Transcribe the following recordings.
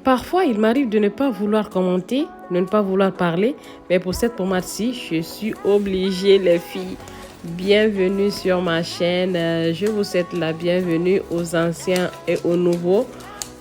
Parfois, il m'arrive de ne pas vouloir commenter, de ne pas vouloir parler, mais pour cette pommade-ci, je suis obligée, les filles. Bienvenue sur ma chaîne. Je vous souhaite la bienvenue aux anciens et aux nouveaux.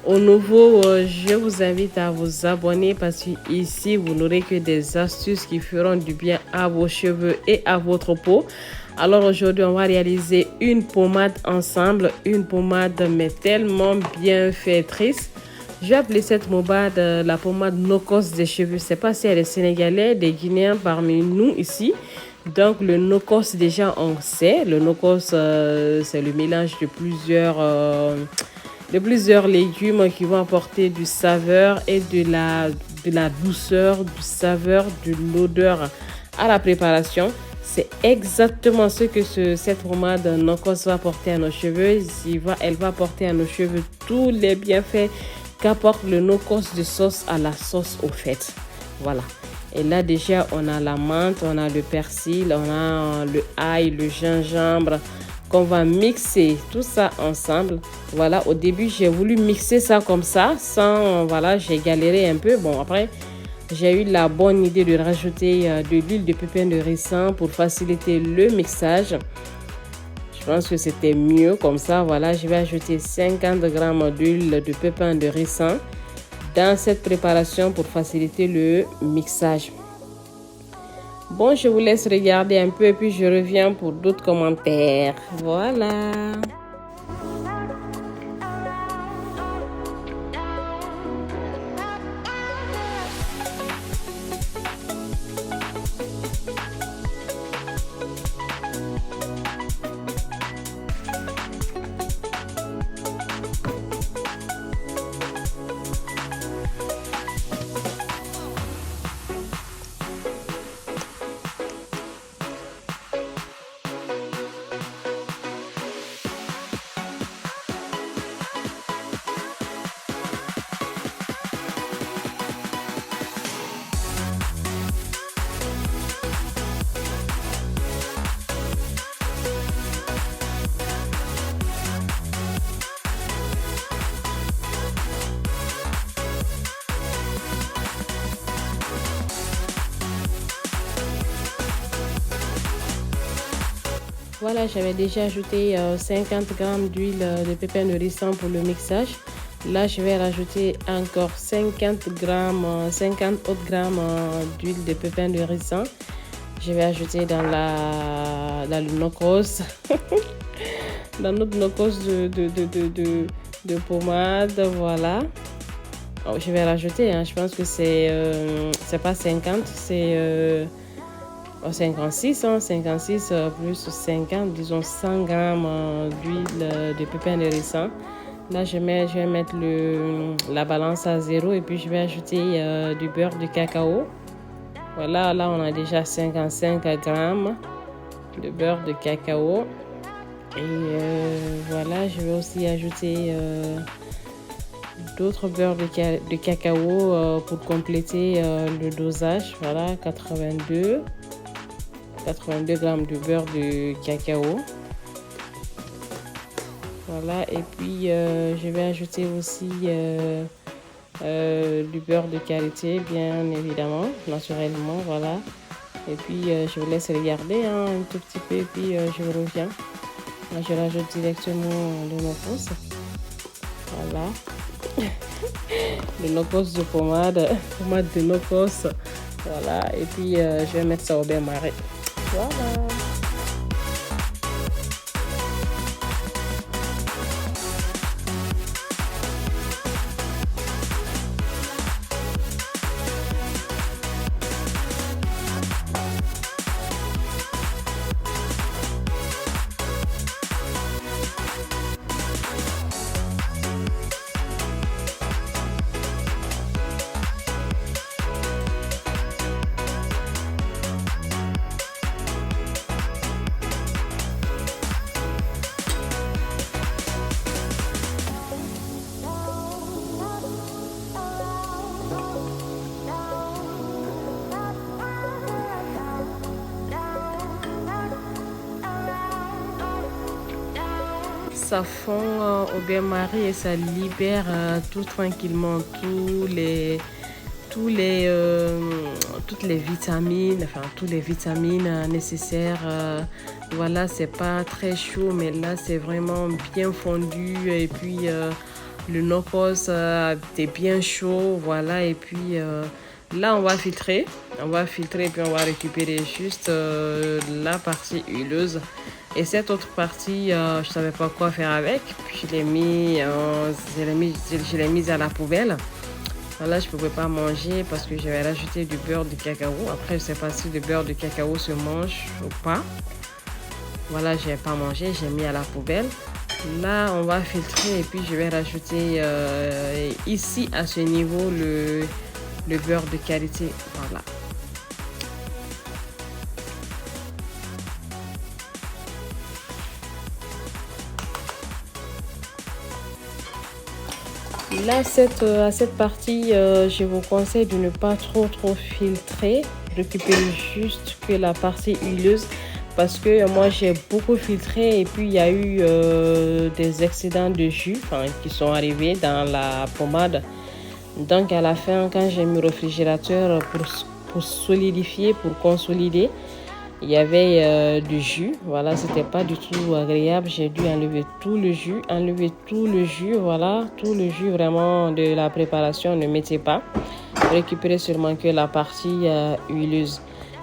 Aux nouveaux, je vous invite à vous abonner parce que ici, vous n'aurez que des astuces qui feront du bien à vos cheveux et à votre peau. Alors aujourd'hui, on va réaliser une pommade ensemble, une pommade mais tellement bienfaitrice. Je vais appeler cette pommade la pommade no-cost des cheveux. Je ne sais pas si elle est sénégalaise, des Guinéens parmi nous ici. Donc le no-cost déjà on sait. Le no-cost c'est le mélange de plusieurs légumes qui vont apporter du saveur et de la douceur, du saveur, de l'odeur à la préparation. C'est exactement ce que cette pommade no-cost va apporter à nos cheveux. Elle va apporter à nos cheveux tous les bienfaits qu'apporte le no-cost de sauce à la sauce au fait. Voilà. Et là déjà on a la menthe, on a le persil, on a le ail, le gingembre qu'on va mixer tout ça ensemble. Voilà, au début j'ai voulu mixer ça comme ça sans, voilà, j'ai galéré un peu. Bon, après j'ai eu la bonne idée de rajouter de l'huile de pépin de ricin pour faciliter le mixage. Je pense que c'était mieux comme ça. Voilà, je vais ajouter 50 g d'huile de pépin de ricin dans cette préparation pour faciliter le mixage. Bon, je vous laisse regarder un peu et puis je reviens pour d'autres commentaires. Voilà. Voilà, j'avais déjà ajouté 50 g d'huile de pépin de ricin pour le mixage. Là, je vais rajouter encore 50 autres grammes d'huile de pépin de ricin. Je vais ajouter dans le no-cost, dans notre no-cost de pommade, voilà. Oh, je vais rajouter, hein, je pense que c'est pas 50, c'est 56, hein, 56 plus 50, disons 100 g d'huile de pépin de ricin. Là, je vais mettre la balance à 0 et puis je vais ajouter du beurre de cacao. Voilà, là, on a déjà 55 g de beurre de cacao. Et voilà, je vais aussi ajouter d'autres beurres de cacao pour compléter le dosage. Voilà, 82 g de beurre de cacao. Voilà, et puis je vais ajouter aussi du beurre de karité, bien évidemment, naturellement, voilà. Et puis je vous laisse regarder hein, un tout petit peu et puis je reviens. Là, je rajoute directement le no-cost. Voilà. Le no-cost de pommade de no-cost. Voilà, et puis je vais mettre ça au bain-marie. Voilà. ça fond au bain-marie et ça libère tout tranquillement toutes les vitamines, enfin toutes les vitamines nécessaires. Voilà, c'est pas très chaud, mais là c'est vraiment bien fondu et puis le nocos est bien chaud, voilà. Et puis là on va filtrer, et puis on va récupérer juste la partie huileuse. Et cette autre partie, je savais pas quoi faire avec, puis je l'ai mise à la poubelle. Là, je ne pouvais pas manger parce que j'avais rajouté du beurre de cacao. Après, je ne sais pas si le beurre de cacao se mange ou pas. Voilà, je n'ai pas mangé, j'ai mis à la poubelle. Là, on va filtrer et puis je vais rajouter ici, à ce niveau, le beurre de karité. Voilà. Là, à cette partie, je vous conseille de ne pas trop filtrer. Récupérer juste que la partie huileuse. Parce que moi, j'ai beaucoup filtré et puis il y a eu des excédents de jus qui sont arrivés dans la pommade. Donc, à la fin, quand j'ai mis au réfrigérateur pour solidifier, pour consolider, il y avait du jus. Voilà, c'était pas du tout agréable. J'ai dû enlever tout le jus. Voilà, tout le jus vraiment de la préparation, ne mettez pas. Récupérez seulement que la partie huileuse.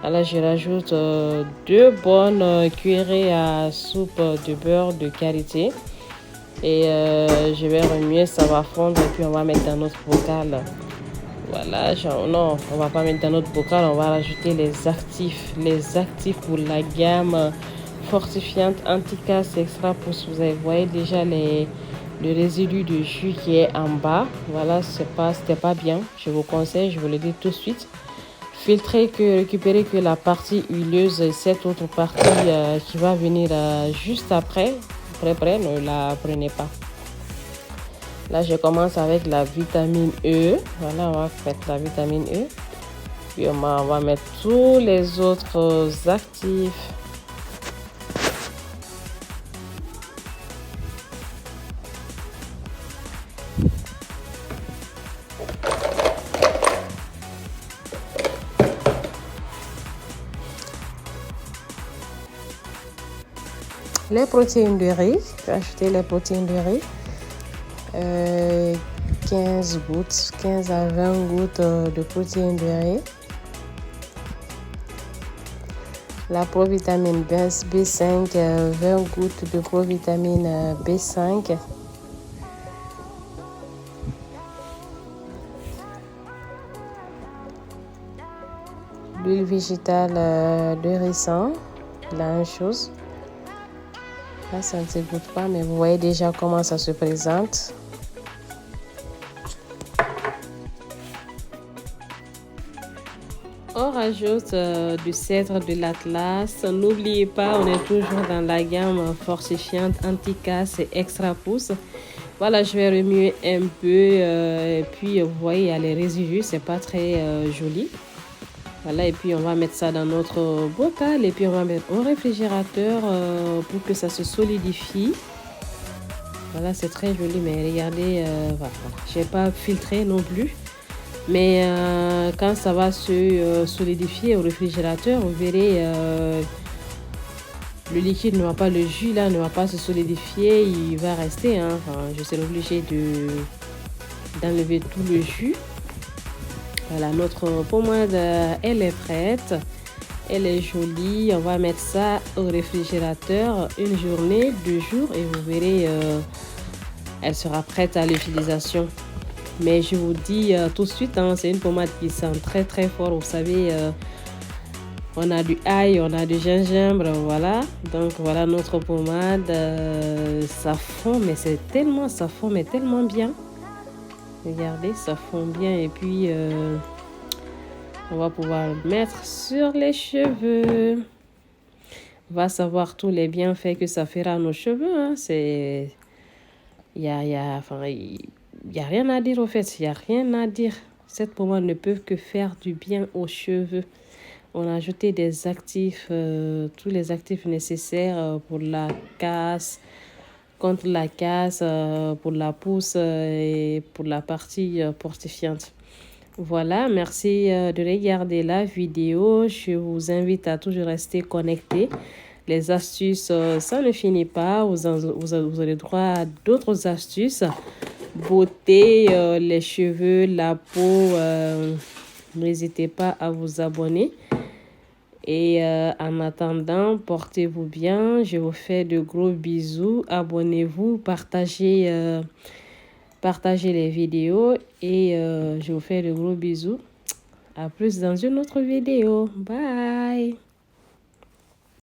Alors, je rajoute 2 bonnes cuillerées à soupe de beurre de karité. Et je vais remuer, ça va fondre et puis on va mettre dans notre bocal. Voilà, non, on va pas mettre dans notre bocal, on va rajouter les actifs. Les actifs pour la gamme fortifiante anti-casse extra pouce. Vous voyez déjà le résidu de jus qui est en bas. Voilà, c'était pas bien. Je vous conseille, je vous le dis tout de suite. Récupérez que la partie huileuse et cette autre partie qui va venir juste après. Ne la prenez pas. Là, je commence avec la vitamine E. Voilà, on va mettre la vitamine E. Puis on va mettre tous les autres actifs. Les protéines de riz. Je vais acheter les protéines de riz. 15 à 20 gouttes de protéines de riz. La provitamine B5, 20 gouttes de provitamine B5. L'huile végétale de ricin, la même chose. Là, ça ne se goûte pas, mais vous voyez déjà comment ça se présente. On rajoute du cèdre de l'Atlas. N'oubliez pas, on est toujours dans la gamme fortifiante anti-casse et extra pouce. Voilà, je vais remuer un peu et puis vous voyez, il y a les résidus, c'est pas très joli. Voilà, et puis on va mettre ça dans notre bocal et puis on va mettre au réfrigérateur pour que ça se solidifie. Voilà, c'est très joli, mais regardez, voilà. Je n'ai pas filtré non plus. Mais quand ça va se solidifier au réfrigérateur, vous verrez, le liquide ne va pas, le jus là ne va pas se solidifier, il va rester. Je serai obligée d'enlever tout le jus. Voilà, notre pommade, elle est prête. Elle est jolie. On va mettre ça au réfrigérateur 1 journée, 2 jours et vous verrez, elle sera prête à l'utilisation. Mais je vous dis tout de suite, c'est une pommade qui sent très très fort. Vous savez, on a du ail, on a du gingembre, voilà. Donc voilà notre pommade. Ça fond mais tellement bien. Regardez, ça fond bien et puis on va pouvoir le mettre sur les cheveux. On va savoir tous les bienfaits que ça fera à nos cheveux. Il y a rien à dire au fait. Il y a rien à dire. Cette pommade ne peut que faire du bien aux cheveux. On a ajouté des actifs, tous les actifs nécessaires pour la casse, contre la casse, pour la pousse et pour la partie portifiante. Voilà, merci de regarder la vidéo. Je vous invite à toujours rester connecté. Les astuces, ça ne finit pas. Vous aurez droit à d'autres astuces. Beauté, les cheveux, la peau. N'hésitez pas à vous abonner. Et en attendant, portez-vous bien. Je vous fais de gros bisous. Abonnez-vous, partagez les vidéos et je vous fais de gros bisous. À plus dans une autre vidéo. Bye!